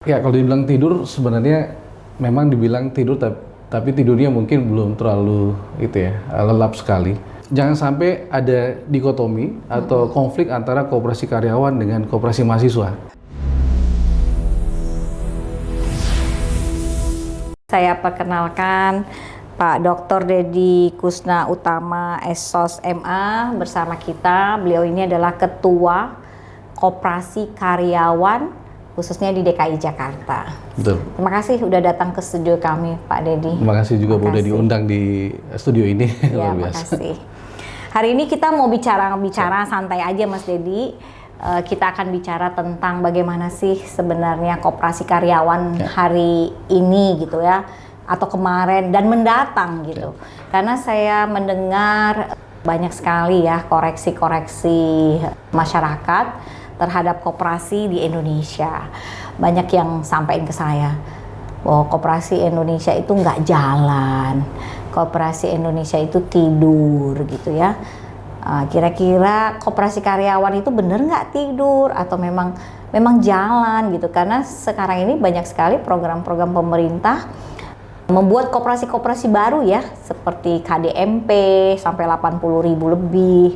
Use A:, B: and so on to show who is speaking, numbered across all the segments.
A: Ya, kalau dibilang tidur sebenarnya memang dibilang tidur tapi tidurnya mungkin belum terlalu lelap sekali. Jangan sampai ada dikotomi atau konflik antara koperasi karyawan dengan koperasi mahasiswa.
B: Saya perkenalkan Pak Dr. Deddy Kusna Utama, SSOS MA bersama kita. Beliau ini adalah Ketua Koperasi Karyawan khususnya di DKI Jakarta.
A: Betul.
B: Terima kasih sudah datang ke studio kami, Pak Deddy.
A: Terima kasih juga Bu udah diundang di studio ini.
B: Ya,
A: Luar biasa.
B: makasih. Hari ini kita mau bicara santai aja, Mas Deddy. Kita akan bicara tentang bagaimana sih sebenarnya koperasi karyawan hari ini gitu ya, atau kemarin dan mendatang gitu. Karena saya mendengar banyak sekali ya koreksi-koreksi masyarakat terhadap koperasi di Indonesia. Banyak yang sampaikan ke saya bahwa koperasi Indonesia itu nggak jalan, koperasi Indonesia itu tidur gitu ya. Kira-kira koperasi karyawan itu benar nggak tidur atau memang jalan gitu? Karena sekarang ini banyak sekali program-program pemerintah membuat koperasi-koperasi baru ya, seperti KDMP sampai 80.000 lebih.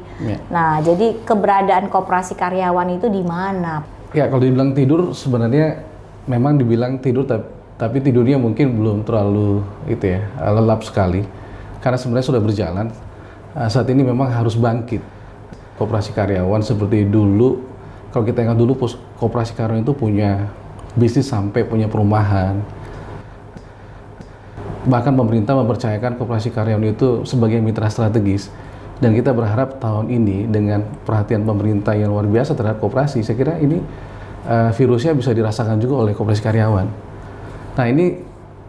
B: Nah, jadi keberadaan koperasi karyawan itu di mana?
A: Ya, kalau dibilang tidur sebenarnya memang dibilang tidur tapi tidurnya mungkin belum terlalu lelap sekali. Karena sebenarnya sudah berjalan. Saat ini memang harus bangkit. Koperasi karyawan seperti dulu, kalau kita ingat dulu koperasi karyawan itu punya bisnis sampai punya perumahan. Bahkan pemerintah mempercayakan koperasi karyawan itu sebagai mitra strategis. Dan kita berharap tahun ini dengan perhatian pemerintah yang luar biasa terhadap koperasi, saya kira ini virusnya bisa dirasakan juga oleh koperasi karyawan. Nah, ini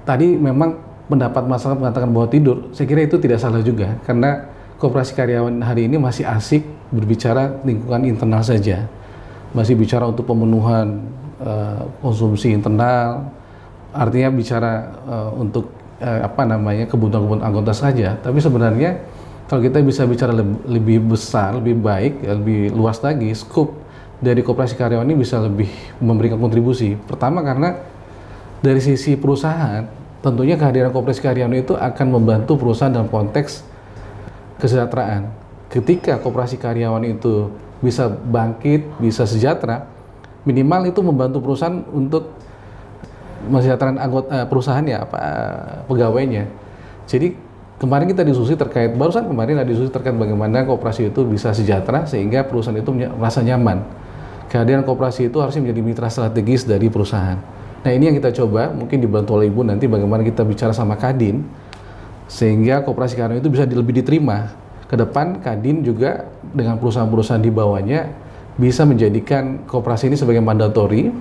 A: tadi memang pendapat masyarakat mengatakan bahwa tidur, saya kira itu tidak salah juga. Karena koperasi karyawan hari ini masih asik berbicara lingkungan internal saja. Masih bicara untuk pemenuhan konsumsi internal, artinya bicara untuk kebutuhan anggota saja. Tapi sebenarnya kalau kita bisa bicara lebih besar, lebih baik, lebih luas lagi, skop dari koperasi karyawan ini bisa lebih memberikan kontribusi. Pertama karena dari sisi perusahaan, tentunya kehadiran koperasi karyawan itu akan membantu perusahaan dalam konteks kesejahteraan. Ketika koperasi karyawan itu bisa bangkit, bisa sejahtera, minimal itu membantu perusahaan untuk mensejahterakan anggota perusahaan pegawainya. Jadi kemarin kita diskusi barusan kemarin ada diskusi terkait bagaimana koperasi itu bisa sejahtera sehingga perusahaan itu merasa nyaman. Kehadiran koperasi itu harusnya menjadi mitra strategis dari perusahaan. Nah, ini yang kita coba, mungkin dibantu oleh Ibu nanti bagaimana kita bicara sama Kadin sehingga koperasi karyawan itu bisa lebih diterima. Ke depan Kadin juga dengan perusahaan-perusahaan di bawahnya bisa menjadikan koperasi ini sebagai mandatori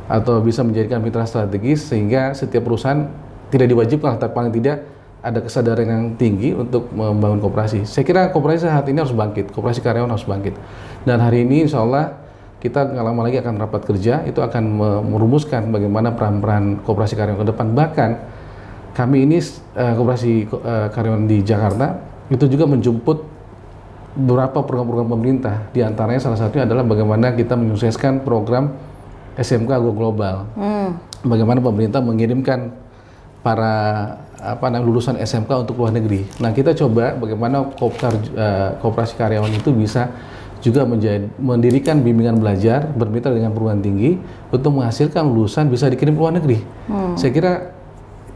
A: atau bisa menjadikan mitra strategis sehingga setiap perusahaan tidak diwajibkan, tapi paling tidak ada kesadaran yang tinggi untuk membangun koperasi. Saya kira koperasi saat ini harus bangkit, koperasi karyawan harus bangkit. Dan hari ini insya Allah kita nggak lama lagi akan rapat kerja, itu akan merumuskan bagaimana peran-peran koperasi karyawan ke depan. Bahkan kami ini koperasi karyawan di Jakarta itu juga menjemput beberapa program-program pemerintah. Di antaranya salah satunya adalah bagaimana kita menyukseskan program SMK Go Global. Bagaimana pemerintah mengirimkan para lulusan SMK untuk luar negeri. Nah, kita coba bagaimana koperasi karyawan itu bisa juga mendirikan bimbingan belajar bermitra dengan perguruan tinggi untuk menghasilkan lulusan bisa dikirim ke luar negeri. Saya kira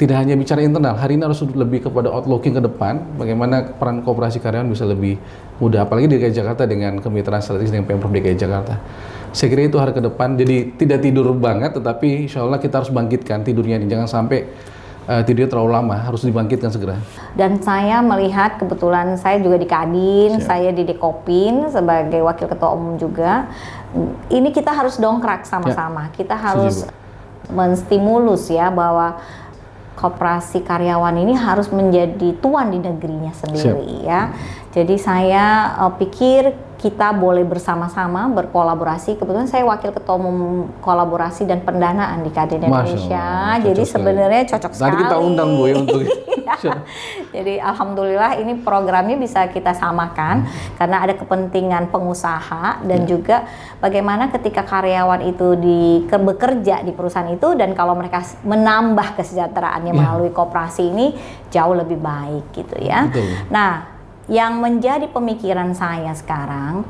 A: tidak hanya bicara internal, hari ini harus lebih kepada outlooking ke depan, bagaimana peran koperasi karyawan bisa lebih mudah, apalagi di DKI Jakarta dengan kemitraan strategis dengan Pemprov DKI Jakarta. Saya kira itu hari ke depan, jadi tidak tidur banget, tetapi insya Allah kita harus bangkitkan tidurnya ini, jangan sampai tidurnya terlalu lama, harus dibangkitkan segera.
B: Dan saya melihat kebetulan saya juga di Kadin, saya di Dekopin sebagai Wakil Ketua Umum juga, ini kita harus dongkrak sama-sama, kita harus menstimulus ya bahwa koperasi karyawan ini harus menjadi tuan di negerinya sendiri ya. Jadi saya pikir kita boleh bersama-sama berkolaborasi. Kebetulan saya Wakil Ketua Umum Kolaborasi dan Pendanaan di Kadin Indonesia. Jadi sebenarnya cocok sekali.
A: Nanti kita undang Bu ya untuk
B: ya.
A: Sure.
B: Jadi alhamdulillah ini programnya bisa kita samakan karena ada kepentingan pengusaha dan juga bagaimana ketika karyawan itu bekerja di perusahaan itu dan kalau mereka menambah kesejahteraannya melalui koperasi ini jauh lebih baik gitu ya.
A: Betul.
B: Nah, yang menjadi pemikiran saya sekarang,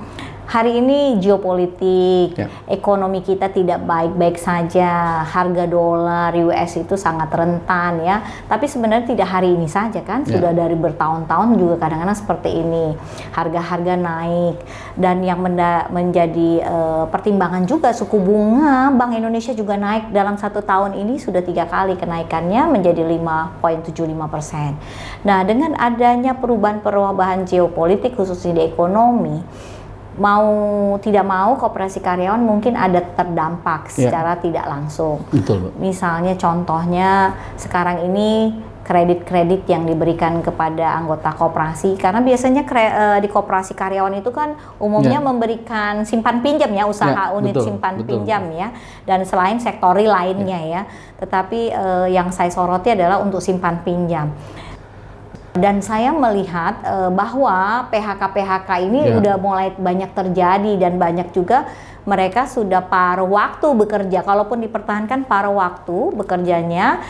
B: hari ini geopolitik, ekonomi kita tidak baik-baik saja, harga dolar US itu sangat rentan ya. Tapi sebenarnya tidak hari ini saja kan, sudah dari bertahun-tahun juga kadang-kadang seperti ini. Harga-harga naik dan yang menjadi pertimbangan juga suku bunga Bank Indonesia juga naik dalam 1 tahun ini sudah 3 kali kenaikannya menjadi 5,75%. Nah, dengan adanya perubahan geopolitik khususnya di ekonomi, mau tidak mau koperasi karyawan mungkin ada terdampak secara tidak langsung.
A: Betul, Bu.
B: Misalnya contohnya sekarang ini kredit-kredit yang diberikan kepada anggota koperasi karena biasanya di koperasi karyawan itu kan umumnya memberikan simpan pinjam ya, usaha unit simpan pinjam ya, dan selain sektori lainnya ya. Tetapi yang saya soroti adalah untuk simpan pinjam. Dan saya melihat bahwa PHK ini udah mulai banyak terjadi dan banyak juga mereka sudah paruh waktu bekerja. Kalaupun dipertahankan paruh waktu bekerjanya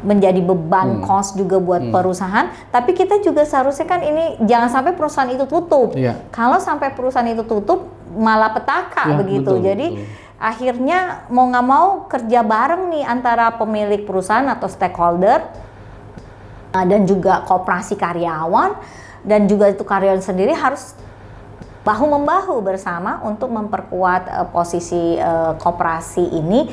B: menjadi beban cost juga buat perusahaan. Tapi kita juga seharusnya kan ini jangan sampai perusahaan itu tutup. Kalau sampai perusahaan itu tutup malah petaka begitu. Jadi akhirnya mau nggak mau kerja bareng nih antara pemilik perusahaan atau stakeholder dan juga koperasi karyawan dan juga itu karyawan sendiri harus bahu-membahu bersama untuk memperkuat posisi koperasi ini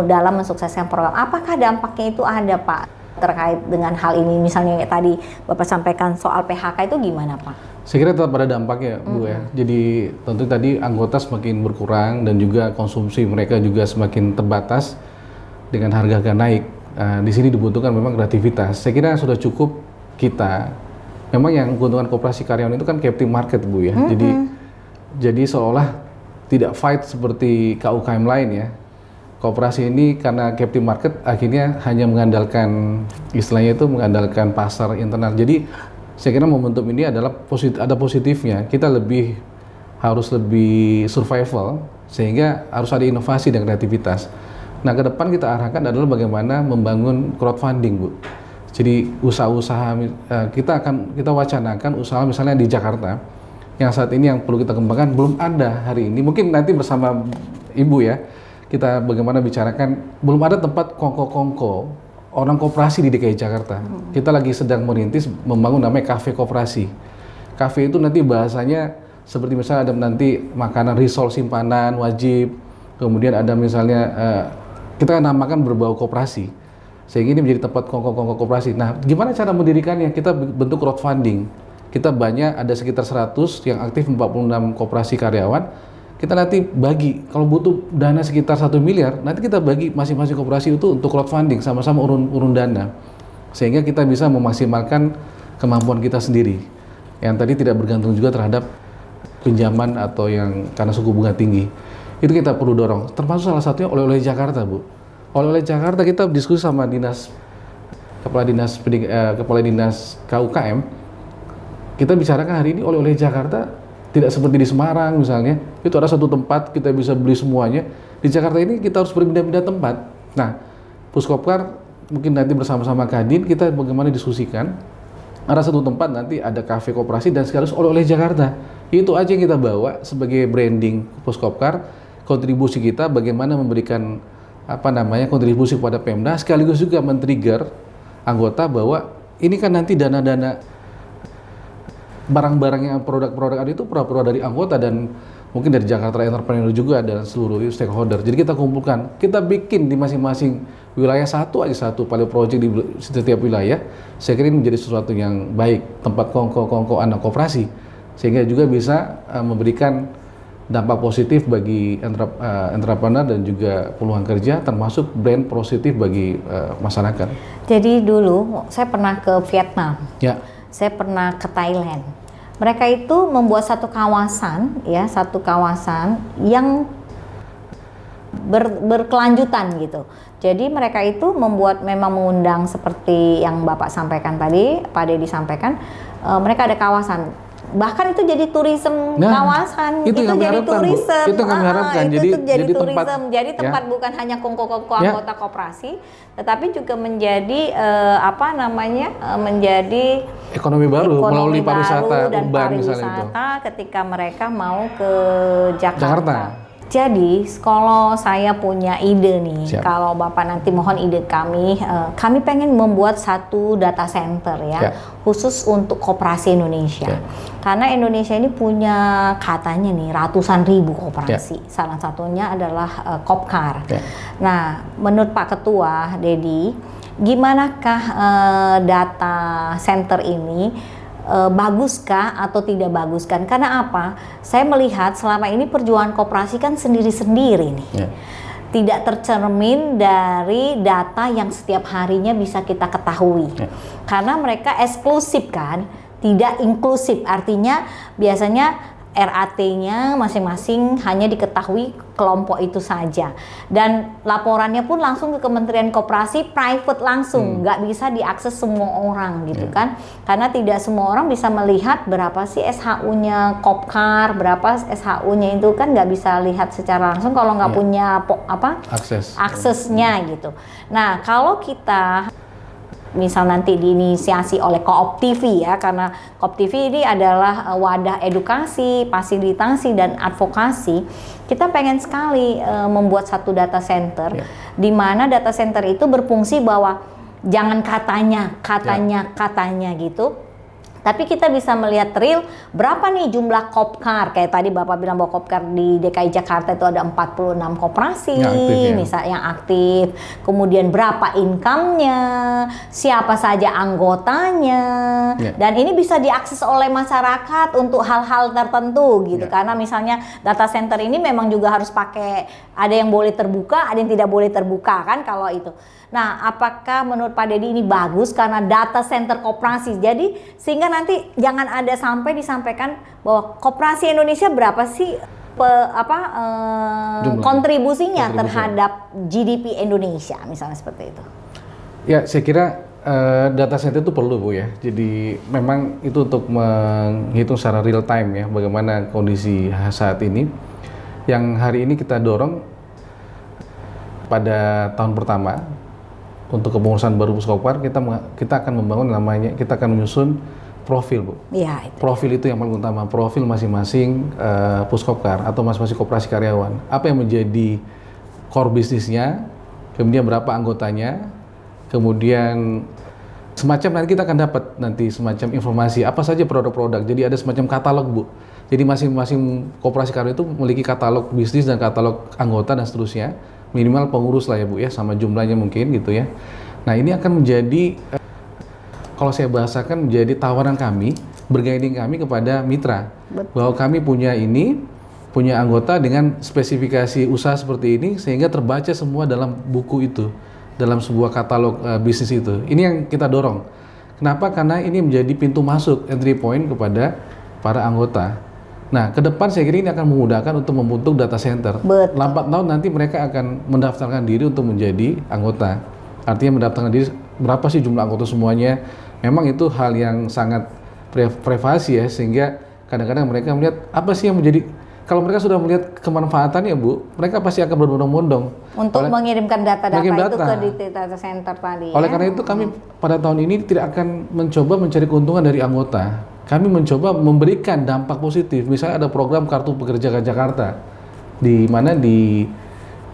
B: dalam mensukseskan program. Apakah dampaknya itu ada, Pak, terkait dengan hal ini? Misalnya kayak tadi Bapak sampaikan soal PHK itu gimana, Pak?
A: Saya kira tetap ada dampaknya, Bu ya. Jadi tentu tadi anggota semakin berkurang dan juga konsumsi mereka juga semakin terbatas dengan harga naik. Di sini dibutuhkan memang kreativitas. Saya kira sudah cukup kita. Memang yang keuntungan koperasi karyawan itu kan captive market, Bu ya. Jadi seolah tidak fight seperti KUKM lain ya. Koperasi ini karena captive market akhirnya hanya mengandalkan istilahnya itu mengandalkan pasar internal. Jadi saya kira momentum ini adalah ada positifnya. Kita harus lebih survival sehingga harus ada inovasi dan kreativitas. Nah, ke depan kita arahkan adalah bagaimana membangun crowdfunding, Bu. Jadi usaha-usaha kita wacanakan usaha misalnya di Jakarta yang saat ini yang perlu kita kembangkan belum ada hari ini. Mungkin nanti bersama Ibu ya kita bagaimana bicarakan belum ada tempat kongko-kongko orang koperasi di DKI Jakarta. Kita lagi sedang merintis membangun namanya kafe koperasi. Kafe itu nanti bahasanya seperti misalnya ada nanti makanan risol simpanan wajib, kemudian ada misalnya kita namakan berbau koperasi, sehingga ini menjadi tempat kongko-kongko koperasi. Nah, gimana cara mendirikannya? Kita bentuk crowdfunding. Kita banyak, ada sekitar 100 yang aktif, 46 koperasi karyawan. Kita nanti bagi, kalau butuh dana sekitar 1 miliar, nanti kita bagi masing-masing koperasi itu untuk crowdfunding, sama-sama urun dana. Sehingga kita bisa memaksimalkan kemampuan kita sendiri. Yang tadi tidak bergantung juga terhadap pinjaman atau yang karena suku bunga tinggi. Itu kita perlu dorong, termasuk salah satunya oleh-oleh Jakarta, Bu. Oleh-oleh Jakarta kita diskusi sama kepala dinas KUKM. Kita bicarakan hari ini oleh-oleh Jakarta tidak seperti di Semarang misalnya. Itu ada satu tempat kita bisa beli semuanya. Di Jakarta ini kita harus berpindah-pindah tempat. Nah, Puskopkar mungkin nanti bersama-sama Kadin kita bagaimana diskusikan. Ada satu tempat nanti ada kafe koperasi dan sekaligus oleh-oleh Jakarta. Itu aja yang kita bawa sebagai branding Puskopkar. Kontribusi kita bagaimana memberikan kontribusi kepada Pemda sekaligus juga men-trigger anggota bahwa ini kan nanti dana-dana barang-barang yang produk-produk itu produk dari anggota dan mungkin dari Jakarta Entrepreneur juga dan seluruh stakeholder. Jadi kita kumpulkan, kita bikin di masing-masing wilayah satu pilot project di setiap wilayah. Saya kira ini menjadi sesuatu yang baik, tempat kongko anak koperasi sehingga juga bisa memberikan dampak positif bagi entrepreneur dan juga peluang kerja, termasuk brand positif bagi masyarakat. Jadi
B: dulu saya pernah ke Vietnam, saya pernah ke Thailand. Mereka itu membuat satu kawasan yang berkelanjutan gitu. Jadi mereka itu memang mengundang seperti yang Bapak sampaikan tadi, Pak Deddy sampaikan, mereka ada kawasan. Bahkan itu jadi turisme kawasan, itu jadi turisme.
A: Itu kami harapkan.
B: Jadi turisme. Jadi tempat bukan hanya kongko-kongko anggota koperasi, tetapi juga menjadi menjadi
A: ekonomi baru melalui pariwisata
B: dan
A: urban misalnya itu.
B: Ketika mereka mau ke Jakarta. Jadi kalau saya punya ide nih, kalau Bapak nanti mohon ide kami pengen membuat satu data center khusus untuk koperasi Indonesia. Karena Indonesia ini punya katanya nih ratusan ribu koperasi. Salah satunya adalah Kopkar. Nah, menurut Pak Ketua Deddy, gimanakah data center ini? Baguskah atau tidak baguskan? Karena apa? Saya melihat selama ini perjuangan koperasi kan sendiri-sendiri nih. Tidak tercermin dari data yang setiap harinya bisa kita ketahui. Karena mereka eksklusif kan, tidak inklusif. Artinya biasanya RAT-nya masing-masing hanya diketahui kelompok itu saja, dan laporannya pun langsung ke Kementerian Koperasi, private langsung, nggak bisa diakses semua orang gitu kan, karena tidak semua orang bisa melihat berapa sih SHU-nya Kopkar, berapa SHU-nya itu kan nggak bisa lihat secara langsung kalau nggak punya aksesnya gitu. Nah, kalau kita misal nanti diinisiasi oleh Koop TV ya, karena Koop TV ini adalah wadah edukasi, fasilitasi dan advokasi. Kita pengen sekali membuat satu data center di mana data center itu berfungsi bahwa jangan katanya gitu. Tapi kita bisa melihat real berapa nih jumlah Kopkar. Kayak tadi Bapak bilang bahwa Kopkar di DKI Jakarta itu ada 46 koperasi yang aktif. Kemudian berapa income-nya, siapa saja anggotanya. Dan ini bisa diakses oleh masyarakat untuk hal-hal tertentu gitu. Karena misalnya data center ini memang juga harus pakai, ada yang boleh terbuka, ada yang tidak boleh terbuka kan kalau itu. Nah, apakah menurut Pak Deddy ini bagus karena data center koperasi? Jadi sehingga nanti jangan ada sampai disampaikan bahwa koperasi Indonesia berapa sih kontribusinya terhadap GDP Indonesia, misalnya seperti itu.
A: Ya, saya kira data center itu perlu, Bu ya. Jadi memang itu untuk menghitung secara real time ya bagaimana kondisi saat ini. Yang hari ini kita dorong pada tahun pertama untuk kepengurusan baru Puskopkar, kita akan membangun kita akan menyusun profil, Bu. Iya, itu. Profil itu yang paling utama, profil masing-masing Puskopkar atau masing-masing koperasi karyawan. Apa yang menjadi core bisnisnya, kemudian berapa anggotanya, kemudian semacam nanti kita akan dapat semacam informasi apa saja produk-produk. Jadi ada semacam katalog, Bu. Jadi masing-masing koperasi karyawan itu memiliki katalog bisnis dan katalog anggota dan seterusnya. Minimal pengurus lah ya, Bu ya, sama jumlahnya mungkin gitu ya. Nah, ini akan menjadi kalau saya bahasakan menjadi tawaran kami, berguiding kami kepada mitra. Bahwa kami punya anggota dengan spesifikasi usaha seperti ini sehingga terbaca semua dalam buku itu, dalam sebuah katalog bisnis itu. Ini yang kita dorong. Kenapa? Karena ini menjadi pintu masuk, entry point kepada para anggota. Nah, ke depan saya kira ini akan memudahkan untuk membentuk data center. Lambat laun nanti mereka akan mendaftarkan diri untuk menjadi anggota. Artinya mendaftarkan diri berapa sih jumlah anggota semuanya. Memang itu hal yang sangat privasi ya, sehingga kadang-kadang mereka melihat apa sih yang menjadi, kalau mereka sudah melihat kemanfaatannya, Bu, mereka pasti akan berbondong-bondong
B: untuk mengirimkan data-data itu ke data center tadi.
A: Oleh karena itu kami pada tahun ini tidak akan mencoba mencari keuntungan dari anggota. Kami mencoba memberikan dampak positif. Misalnya ada program Kartu Pekerja Jakarta, di mana di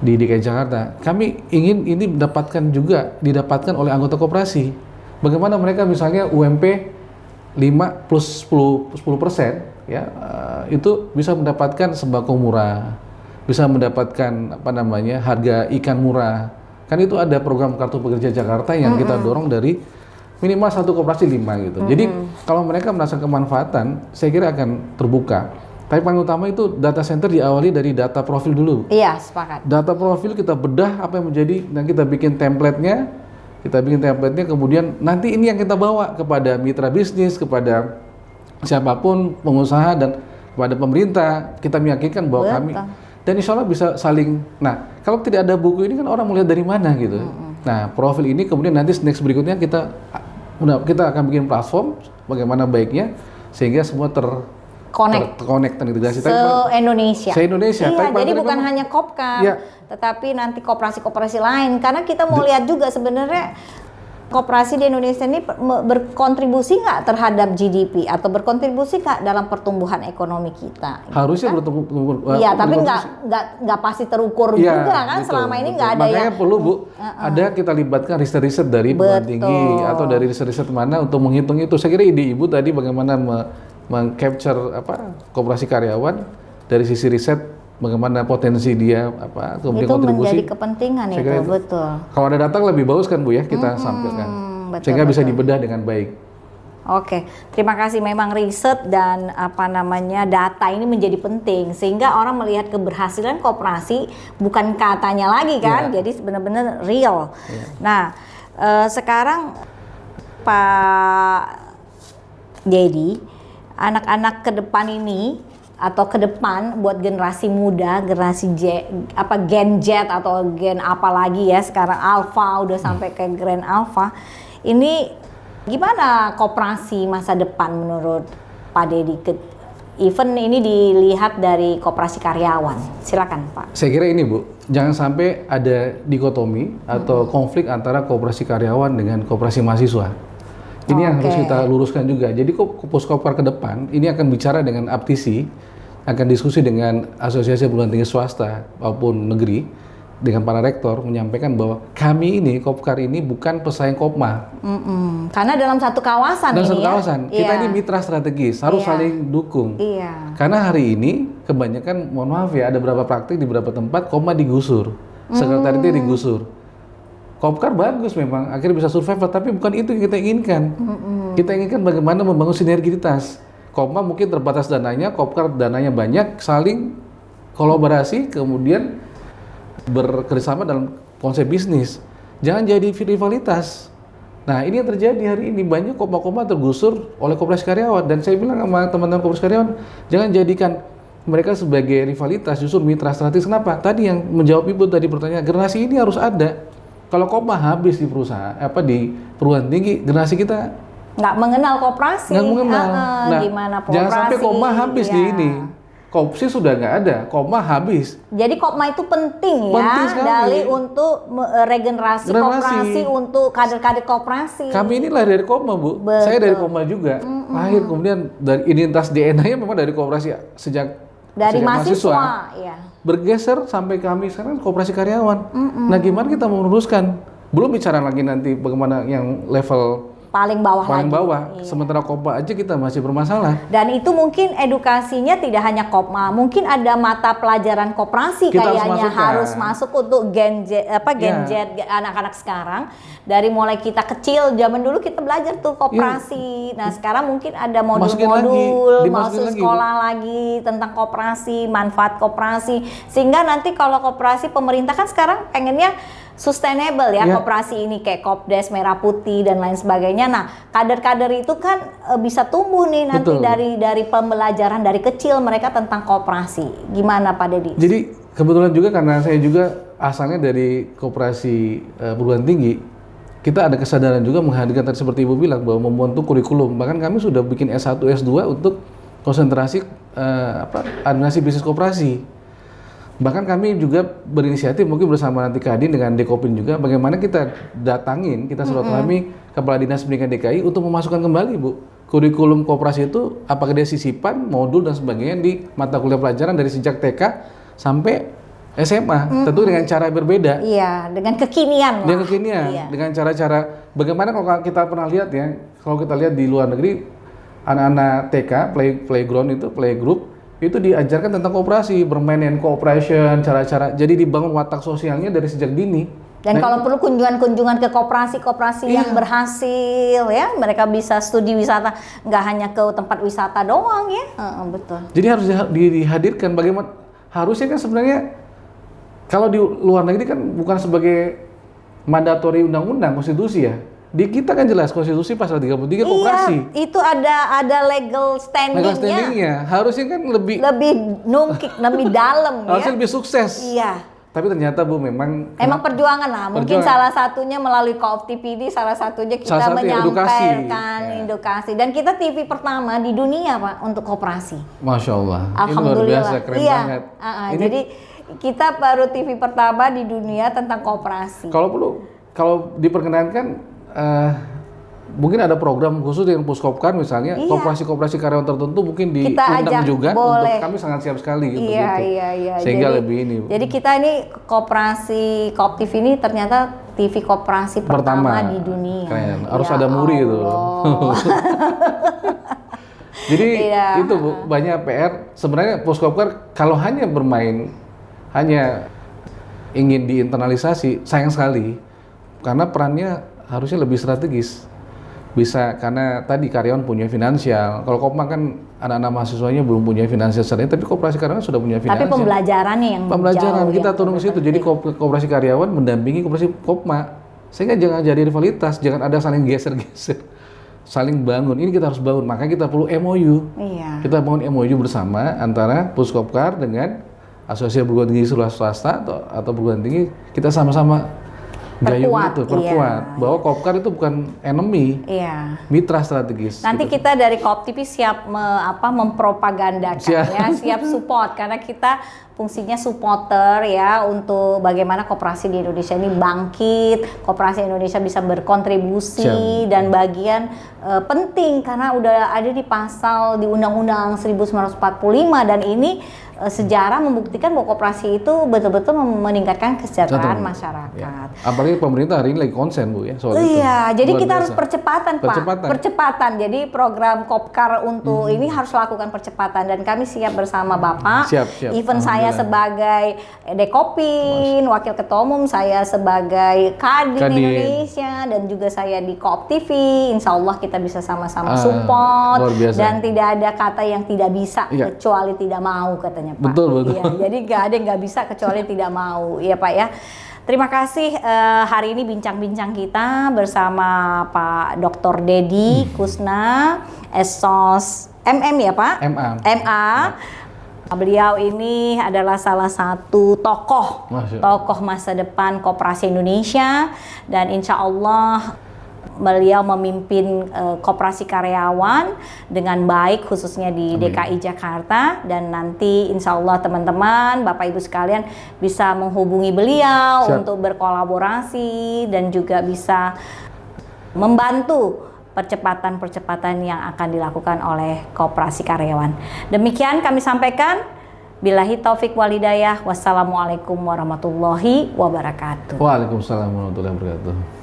A: DKI Jakarta. Kami ingin ini didapatkan oleh anggota koperasi. Bagaimana mereka misalnya UMP 5 plus 10% ya, itu bisa mendapatkan sembako murah, bisa mendapatkan harga ikan murah. Kan itu ada program Kartu Pekerja Jakarta yang kita dorong dari minimal satu koperasi 5 gitu. Jadi kalau mereka merasa kemanfaatan, saya kira akan terbuka. Tapi paling utama itu data center diawali dari data profil dulu.
B: Iya, sepakat.
A: Data profil kita bedah apa yang menjadi, dan kita bikin template-nya, kemudian nanti ini yang kita bawa kepada mitra bisnis, kepada siapapun pengusaha dan kepada pemerintah. Kita meyakinkan bahwa dan insya Allah bisa saling. Nah, kalau tidak ada buku ini kan orang melihat dari mana gitu. Nah, profil ini kemudian nanti next berikutnya kita akan bikin platform bagaimana baiknya sehingga semua terkonek terintegrasi.
B: Se-Indonesia.
A: Se-Indonesia.
B: Iya, jadi bukan hanya Kopkar, tetapi nanti koperasi-koperasi lain. Karena kita mau lihat juga sebenarnya koperasi di Indonesia ini berkontribusi nggak terhadap GDP atau berkontribusi nggak dalam pertumbuhan ekonomi kita?
A: Harusnya
B: kan?
A: bertumbuh.
B: Iya, tapi nggak pasti terukur juga kan. Betul, selama ini nggak ada.
A: Makanya perlu Bu, ada kita libatkan riset-riset dari perguruan tinggi atau dari riset-riset mana untuk menghitung itu. Saya kira ide Ibu tadi bagaimana meng-capture koperasi karyawan dari sisi riset, bagaimana potensi dia kemudian
B: itu
A: kontribusi.
B: Menjadi kepentingan itu, betul.
A: Kalau ada data lebih bagus kan Bu ya kita sampaikan, sehingga bisa dibedah dengan baik.
B: Oke, terima kasih. Memang riset dan data ini menjadi penting sehingga orang melihat keberhasilan koperasi bukan katanya lagi kan, jadi benar-benar real. Nah, sekarang Pak Dedi, anak-anak ke depan ini atau ke depan buat generasi muda, generasi Gen Z atau gen apa lagi ya sekarang Alpha udah sampai ke Grand Alpha. Ini gimana koperasi masa depan menurut Pak Dedi? Even ini dilihat dari koperasi karyawan. Silakan Pak.
A: Saya kira ini Bu, jangan sampai ada dikotomi atau konflik antara koperasi karyawan dengan koperasi mahasiswa. Ini yang harus kita luruskan juga. Jadi Puskopkar ke depan ini akan bicara dengan APTISI, akan diskusi dengan asosiasi perguruan tinggi swasta maupun negeri dengan para rektor menyampaikan bahwa kami ini Kopkar ini bukan pesaing Kopma.
B: Karena dalam satu kawasan
A: kita ini mitra strategis, harus saling dukung. Karena hari ini kebanyakan, mohon maaf ya, ada beberapa praktik di beberapa tempat Kopma digusur, sekretariatnya digusur. Kopkar bagus memang, akhirnya bisa survive, tapi bukan itu yang kita inginkan. Kita inginkan bagaimana membangun sinergitas. Kopma mungkin terbatas dananya, Kopkar dananya banyak, saling kolaborasi, kemudian bekerjasama dalam konsep bisnis. Jangan jadi rivalitas. Nah, ini yang terjadi hari ini, banyak Kopma tergusur oleh koperasi karyawan. Dan saya bilang sama teman-teman koperasi karyawan, jangan jadikan mereka sebagai rivalitas, justru mitra strategis. Kenapa? Tadi yang menjawab Ibu tadi pertanyaan, generasi ini harus ada. Kalau Kopma habis di perusahaan, di perguruan tinggi, generasi kita
B: nggak mengenal koperasi.
A: Nggak mengenal.
B: Gimana koperasi?
A: Jangan sampai Kopma habis di ini. Kopsi sudah nggak ada, Kopma habis.
B: Jadi Kopma itu penting ya, untuk regenerasi koperasi, untuk kader-kader koperasi.
A: Kami ini lahir dari Kopma Bu. Betul. Saya dari Kopma juga. Lahir kemudian dari identitas DNA-nya memang dari koperasi sejak mahasiswa. Bergeser sampai kami sekarang koperasi karyawan. Nah, gimana kita meluruskan? Belum bicara lagi nanti bagaimana yang level
B: paling bawah.
A: Iya. Sementara Kopma aja kita masih bermasalah.
B: Dan itu mungkin edukasinya tidak hanya Kopma, mungkin ada mata pelajaran koperasi kita kayaknya harus masuk untuk Gen Z, anak-anak sekarang. Dari mulai kita kecil, zaman dulu kita belajar tuh koperasi. Nah, sekarang mungkin ada modul-modul, masuk sekolah lagi tentang koperasi, manfaat koperasi. Sehingga nanti kalau koperasi, pemerintah kan sekarang pengennya sustainable ya, koperasi ini kayak Kopdes, Merah Putih dan lain sebagainya. Nah, kader-kader itu kan bisa tumbuh nih nanti dari pembelajaran dari kecil mereka tentang koperasi. Gimana Pak Dedi?
A: Jadi kebetulan juga karena saya juga asalnya dari koperasi perguruan tinggi, kita ada kesadaran juga menghadirkan tadi seperti Ibu bilang bahwa membentuk kurikulum. Bahkan kami sudah bikin S1, S2 untuk konsentrasi administrasi bisnis koperasi. Bahkan kami juga berinisiatif mungkin bersama nanti Kadin dengan Dekopin juga bagaimana kita datangin, kita silaturahmi Kepala Dinas Pendidikan DKI untuk memasukkan kembali Bu kurikulum koperasi itu, apakah dia sisipan, modul dan sebagainya di mata kuliah pelajaran dari sejak TK sampai SMA, tentu dengan cara berbeda.
B: Iya, dengan kekinian.
A: Dengan kekinian, dengan cara-cara bagaimana kalau kita pernah lihat ya, kalau kita lihat di luar negeri anak-anak TK playgroup itu diajarkan tentang koperasi, bermain in cooperation, cara-cara, jadi dibangun watak sosialnya dari sejak dini.
B: Dan kalau perlu kunjungan-kunjungan ke koperasi yang berhasil ya, mereka bisa studi wisata, nggak hanya ke tempat wisata doang ya. Betul.
A: Jadi harus dihadirkan bagaimana, harusnya kan sebenarnya kalau di luar negeri kan bukan sebagai mandatori undang-undang konstitusi ya. Di kita kan jelas konstitusi pasal 33 koperasi.
B: Iya, itu ada legal
A: Legal
B: standingnya.
A: standingnya harusnya kan lebih
B: Lebih lebih dalam ya.
A: harusnya lebih sukses.
B: Iya.
A: Tapi ternyata Bu memang
B: Emang perjuangan lah, mungkin salah satunya melalui Co-op TPD, salah satunya kita
A: Salah satunya
B: menyampaikan
A: edukasi.
B: edukasi. Dan kita TV pertama di dunia Pak untuk koperasi.
A: Masya Allah. Ini luar
B: Alhamdulillah.
A: biasa, keren
B: Iya.
A: banget. Ini
B: Jadi kita baru TV pertama di dunia tentang koperasi.
A: kalau diperkenankan mungkin ada program khusus dengan Puskopkar misalnya,
B: Iya.
A: koperasi karyawan tertentu mungkin
B: Kita
A: diundang
B: ajak,
A: juga
B: boleh.
A: untuk kami sangat siap sekali untuk
B: Iya,
A: itu.
B: iya.
A: Sehingga
B: Jadi-
A: lebih ini.
B: Jadi kita ini koperasi Co-op TV ini ternyata TV koperasi pertama di dunia.
A: Keren. Harus
B: Ya
A: ada muri itu.
B: Allah.
A: Jadi
B: Iya.
A: itu Bu, banyak PR. Sebenarnya Puskopkar kalau hanya bermain, hanya ingin diinternalisasi, sayang sekali. Karena perannya harusnya lebih strategis. Bisa, karena tadi karyawan punya finansial. Kalau Kopma kan anak-anak mahasiswanya belum punya finansial sebenarnya, tapi koperasi karyawan sudah punya finansial.
B: Tapi pembelajarannya yang
A: Pembelajaran
B: jauh
A: kita
B: yang
A: turun ke situ. Jadi koperasi karyawan mendampingi koperasi Kopma. Sehingga jangan jadi rivalitas, jangan ada saling geser-geser. Saling bangun. Ini kita harus bangun. Makanya kita perlu MOU.
B: Iya.
A: Kita bangun MOU bersama antara Puskopkar dengan Asosiasi Perguruan Tinggi Swasta atau perguruan tinggi, kita sama-sama gayung
B: Perkuat,
A: itu, perkuat
B: iya.
A: bahwa Kopkar itu bukan enemy,
B: Iya.
A: mitra strategis.
B: Nanti
A: gitu.
B: kita dari Co-op TV siap mempropagandakan
A: Siap.
B: ya, siap support karena kita fungsinya supporter ya untuk bagaimana koperasi di Indonesia ini bangkit, koperasi Indonesia bisa berkontribusi
A: Siap.
B: dan bagian penting karena udah ada di pasal di Undang-Undang 1945 dan ini sejarah membuktikan bahwa koperasi itu betul-betul meningkatkan kesejahteraan
A: Betul.
B: masyarakat.
A: Ya. Apalagi pemerintah hari ini lagi konsen Bu ya soal itu.
B: Iya, jadi
A: Luar
B: kita
A: biasa.
B: harus percepatan, Pak. Percepatan. Jadi program Kopkar untuk ini harus lakukan percepatan dan kami siap bersama Bapak.
A: Siap.
B: Even saya sebagai Dekopin, Wakil Ketua Umum, saya sebagai Kadin Indonesia dan juga saya di Co-op TV. Insya Allah kita bisa sama-sama support
A: luar biasa.
B: dan tidak ada kata yang tidak bisa
A: Iya.
B: kecuali tidak mau katanya Pak.
A: Betul.
B: Iya, jadi nggak ada yang nggak bisa kecuali tidak mau, ya Pak ya. Terima kasih hari ini bincang-bincang kita bersama Pak Dr. Dedi Kusna, Esos MM ya Pak? MA. Beliau ini adalah salah satu tokoh masa depan koperasi Indonesia dan insya Allah beliau memimpin koperasi karyawan dengan baik khususnya di DKI Jakarta dan nanti insya Allah teman-teman Bapak Ibu sekalian bisa menghubungi beliau untuk berkolaborasi dan juga bisa membantu percepatan-percepatan yang akan dilakukan oleh koperasi karyawan. Demikian kami sampaikan. Billahi taufik walhidayah. Wassalamualaikum warahmatullahi wabarakatuh.
A: Waalaikumsalam warahmatullahi wabarakatuh.